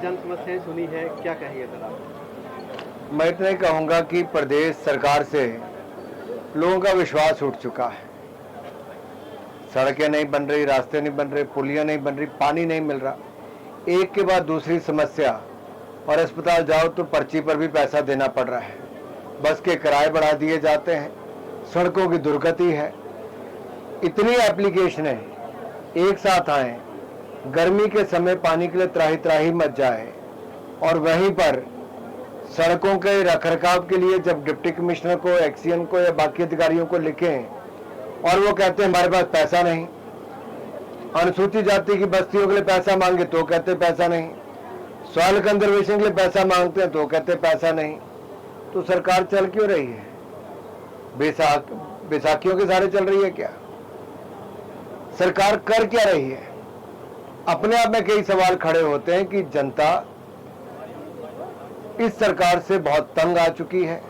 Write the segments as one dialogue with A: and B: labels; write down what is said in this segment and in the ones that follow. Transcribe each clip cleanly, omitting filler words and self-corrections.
A: जन समस्याएं सुनी है, क्या कहेंगे सर आप?
B: मैं इतना ही कहूँगा कि प्रदेश सरकार से लोगों का विश्वास उठ चुका है। सड़कें नहीं बन रही, रास्ते नहीं बन रहे, पुलियाँ नहीं बन रही, पानी नहीं मिल रहा, एक के बाद दूसरी समस्या। और अस्पताल जाओ तो पर्ची पर भी पैसा देना पड़ रहा है, बस के किराए बढ़ा दिए जाते हैं, सड़कों की दुर्गति है, इतनी एप्लीकेशनें एक साथ आए, गर्मी के समय पानी के लिए त्राही त्राही मच जाए, और वहीं पर सड़कों के रखरखाव के लिए जब डिप्टी कमिश्नर को, एक्सीएन को या बाकी अधिकारियों को लिखें और वो कहते हैं हमारे पास पैसा नहीं, अनुसूचित जाति की बस्तियों के लिए पैसा मांगे तो कहते पैसा नहीं, सॉइल कंजर्वेशन के लिए पैसा मांगते हैं तो कहते पैसा नहीं। तो सरकार चल क्यों रही है? बैसाखियों के सहारे चल रही है क्या? सरकार कर क्या रही है? अपने आप में कई सवाल खड़े होते हैं कि जनता इस सरकार से बहुत तंग आ चुकी है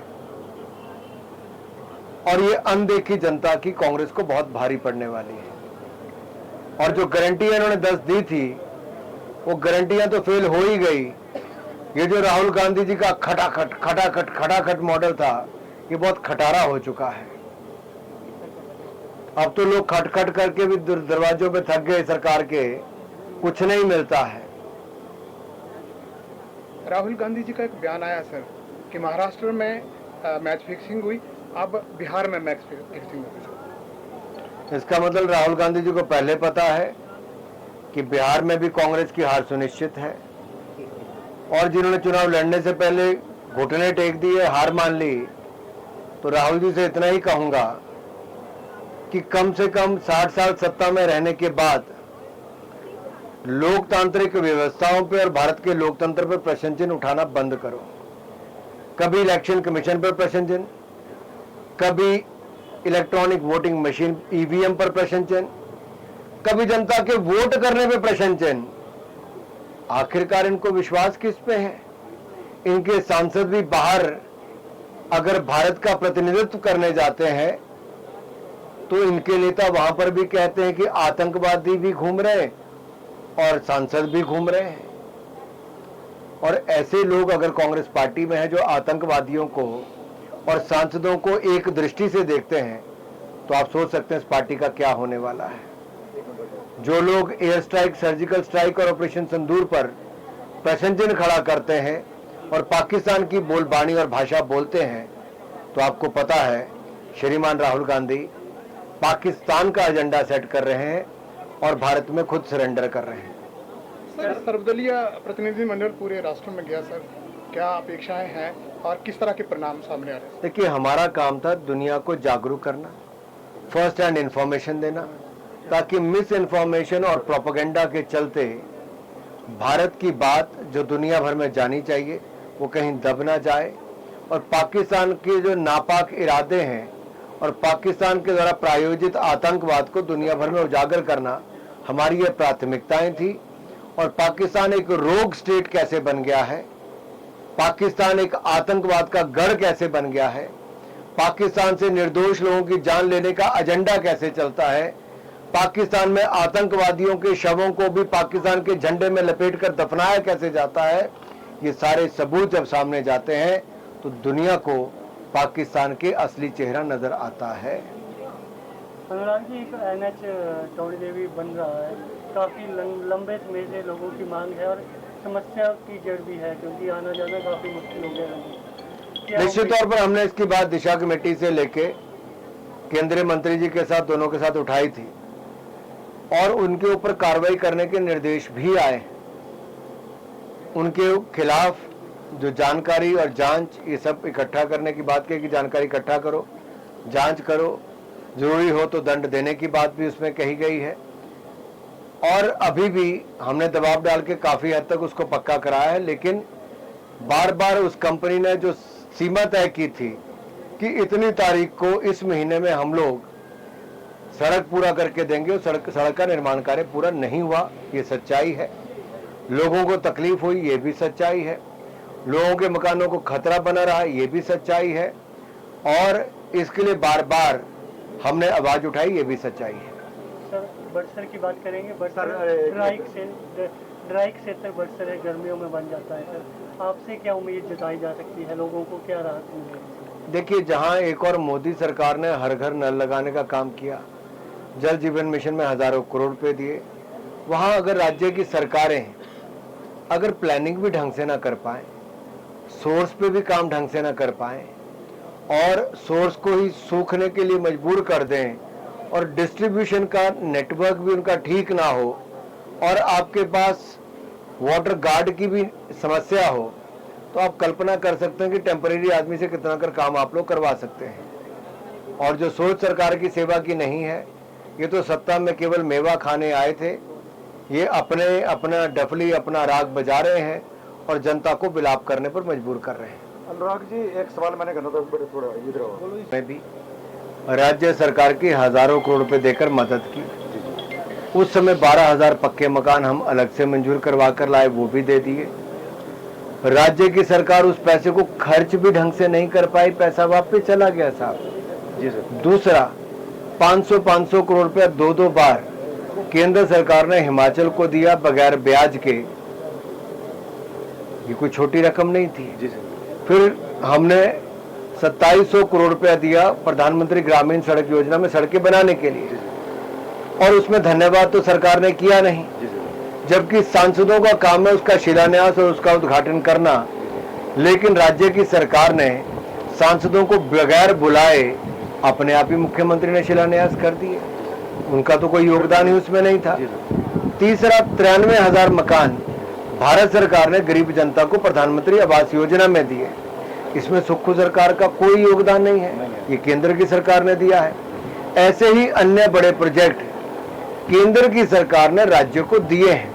B: और ये अनदेखी जनता की कांग्रेस को बहुत भारी पड़ने वाली है। और जो गारंटियां इन्होंने 10 दी थी वो गारंटियां तो फेल हो ही गई। ये जो राहुल गांधी जी का खटाखट मॉडल था, ये बहुत खटारा हो चुका है। अब तो लोग खटखट करके भी दरवाजों पे थक गए सरकार के, कुछ नहीं मिलता है।
C: राहुल गांधी जी का एक बयान आया सर कि महाराष्ट्र में मैच फिक्सिंग हुई, अब बिहार में मैच फिक्सिंग हुई।
B: इसका मतलब राहुल गांधी जी को पहले पता है कि बिहार में भी कांग्रेस की हार सुनिश्चित है, और जिन्होंने चुनाव लड़ने से पहले घुटने टेक दिए, हार मान ली। तो राहुल जी से इतना ही कहूंगा कि कम से कम 60 साल सत्ता में रहने के बाद लोकतांत्रिक व्यवस्थाओं पर और भारत के लोकतंत्र पर प्रश्न चिन्ह उठाना बंद करो। कभी इलेक्शन कमीशन पर प्रश्न चिन्ह, कभी इलेक्ट्रॉनिक वोटिंग मशीन ईवीएम पर प्रश्न चिन्ह, कभी जनता के वोट करने पे प्रश्न चिन्ह। आखिरकार इनको विश्वास किस पे है? इनके सांसद भी बाहर अगर भारत का प्रतिनिधित्व करने जाते हैं तो इनके नेता वहां पर भी कहते हैं कि आतंकवादी भी घूम रहे और सांसद भी घूम रहे हैं। और ऐसे लोग अगर कांग्रेस पार्टी में हैं जो आतंकवादियों को और सांसदों को एक दृष्टि से देखते हैं, तो आप सोच सकते हैं इस पार्टी का क्या होने वाला है। जो लोग एयर स्ट्राइक, सर्जिकल स्ट्राइक और ऑपरेशन सिंदूर पर प्रश्न चिन्ह खड़ा करते हैं और पाकिस्तान की बोलबानी और भाषा बोलते हैं, तो आपको पता है श्रीमान राहुल गांधी पाकिस्तान का एजेंडा सेट कर रहे हैं और भारत में खुद सरेंडर कर रहे हैं।
C: सर, सर्वदलीय प्रतिनिधिमंडल पूरे राष्ट्र में गया सर, क्या अपेक्षाएं हैं और किस तरह के परिणाम सामने आ रहे हैं?
B: देखिए, हमारा काम था दुनिया को जागरूक करना, फर्स्ट हैंड इंफॉर्मेशन देना, ताकि मिस इन्फॉर्मेशन और प्रोपेगेंडा के चलते भारत की बात जो दुनिया भर में जानी चाहिए वो कहीं दब ना जाए, और पाकिस्तान के जो नापाक इरादे हैं और पाकिस्तान के द्वारा प्रायोजित आतंकवाद को दुनिया भर में उजागर करना हमारी ये प्राथमिकताएं थी। और पाकिस्तान एक रोग स्टेट कैसे बन गया है, पाकिस्तान एक आतंकवाद का गढ़ कैसे बन गया है, पाकिस्तान से निर्दोष लोगों की जान लेने का एजेंडा कैसे चलता है, पाकिस्तान में आतंकवादियों के शवों को भी पाकिस्तान के झंडे में लपेटकर दफनाया कैसे जाता है, ये सारे सबूत जब सामने जाते हैं तो दुनिया को पाकिस्तान के असली चेहरा नजर आता है।
D: अनुराग जी, एक NH टौड़ी देवी बन रहा है, काफ़ी लंबे समय से लोगों की मांग है और समस्या की जड़ भी है, क्योंकि आना जाना काफ़ी मुश्किल हो गया है।
B: निश्चित तौर पर हमने इसकी बात दिशा कमेटी से लेके केंद्रीय मंत्री जी के साथ, दोनों के साथ उठाई थी और उनके ऊपर कार्रवाई करने के निर्देश भी आए। उनके खिलाफ जो जानकारी और जांच, ये सब इकट्ठा करने की बात की कि जानकारी इकट्ठा करो, जांच करो, जरूरी हो तो दंड देने की बात भी उसमें कही गई है। और अभी भी हमने दबाव डाल के काफी हद तक उसको पक्का कराया है, लेकिन बार बार उस कंपनी ने जो सीमा तय की थी कि इतनी तारीख को इस महीने में हम लोग सड़क पूरा करके देंगे, सड़क का निर्माण कार्य पूरा नहीं हुआ, ये सच्चाई है। लोगों को तकलीफ हुई, ये भी सच्चाई है। लोगों के मकानों को खतरा बना रहा, ये भी सच्चाई है। और इसके लिए बार बार हमने आवाज उठाई, ये भी सच्चाई है।
D: सर, बड़सर की बात करेंगे। बड़सर स्ट्राइक से ड्राई क्षेत्र बरसर है, गर्मियों में बन जाता है सर। आपसे क्या उम्मीद जताई जा सकती है, लोगों को क्या राहत मिलेगी?
B: देखिए, जहां एक और मोदी सरकार ने हर घर नल लगाने का काम किया, जल जीवन मिशन में हजारों करोड़ रुपए दिए, वहां अगर राज्य की सरकारें अगर प्लानिंग भी ढंग से ना कर पाए, सोर्स पे भी काम ढंग से ना कर पाए और सोर्स को ही सूखने के लिए मजबूर कर दें और डिस्ट्रीब्यूशन का नेटवर्क भी उनका ठीक ना हो और आपके पास वाटर गार्ड की भी समस्या हो, तो आप कल्पना कर सकते हैं कि टेम्परेरी आदमी से कितना कर काम आप लोग करवा सकते हैं। और जो सोच सरकार की सेवा की नहीं है, ये तो सत्ता में केवल मेवा खाने आए थे, ये अपना डफली अपना राग बजा रहे हैं और जनता को विलाप करने पर मजबूर कर रहे हैं।
E: अनुराग जी, एक सवाल मैंने करना था, बड़े थोड़ा इधर
B: मैं भी राज्य सरकार की हजारों करोड़ रुपए देकर मदद की। उस समय 12,000 पक्के मकान हम अलग से मंजूर करवा कर लाए, वो भी दे दिए। राज्य की सरकार उस पैसे को खर्च भी ढंग से नहीं कर पाई, पैसा वापस चला गया साहब।
E: जी सर।
B: दूसरा, 500 करोड़ रुपया दो बार केंद्र सरकार ने हिमाचल को दिया बगैर ब्याज के, ये कोई छोटी रकम नहीं थी।
E: जी सर।
B: फिर हमने 2700 करोड़ रुपया दिया प्रधानमंत्री ग्रामीण सड़क योजना में सड़कें बनाने के लिए, और उसमें धन्यवाद तो सरकार ने किया नहीं, जबकि सांसदों का काम है उसका शिलान्यास और उसका उद्घाटन करना। लेकिन राज्य की सरकार ने सांसदों को बगैर बुलाए अपने आप ही मुख्यमंत्री ने शिलान्यास कर दिए, उनका तो कोई योगदान ही उसमें नहीं था। तीसरा, 93,000 मकान भारत सरकार ने गरीब जनता को प्रधानमंत्री आवास योजना में दिए, इसमें सुक्खू सरकार का कोई योगदान नहीं है, ये केंद्र की सरकार ने दिया है। ऐसे ही अन्य बड़े प्रोजेक्ट केंद्र की सरकार ने राज्य को दिए हैं,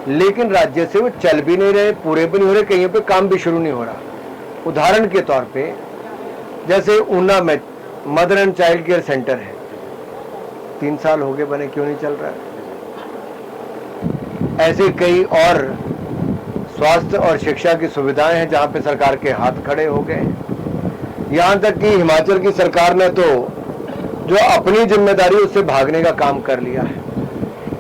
B: लेकिन राज्य से वो चल भी नहीं रहे, पूरे भी नहीं हो रहे, कहीं पे काम भी शुरू नहीं हो रहा। उदाहरण के तौर पे जैसे ऊना में mother and child care centre है, 3 साल हो गए बने, क्यों नहीं चल रहा है? ऐसे कई और स्वास्थ्य और शिक्षा की सुविधाएं हैं जहां पे सरकार के हाथ खड़े हो गए। यहां तक कि हिमाचल की सरकार ने तो जो अपनी जिम्मेदारी उससे भागने का काम कर लिया है।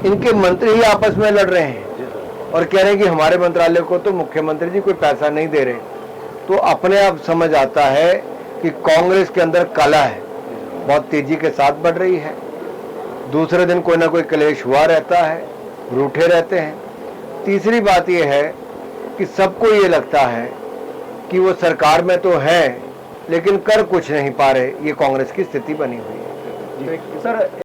B: इनके मंत्री ही आपस में लड़ रहे हैं और कह रहे हैं कि हमारे मंत्रालय को तो मुख्यमंत्री जी कोई पैसा नहीं दे रहे। तो अपने आप समझ आता है कि कांग्रेस के अंदर कला है, बहुत तेजी के साथ बढ़ रही है। दूसरे दिन कोई ना कोई क्लेश हुआ रहता है, रूठे रहते हैं। तीसरी बात यह है कि सबको ये लगता है कि वो सरकार में तो है लेकिन कर कुछ नहीं पा रहे, ये कांग्रेस की स्थिति बनी हुई है।
E: सर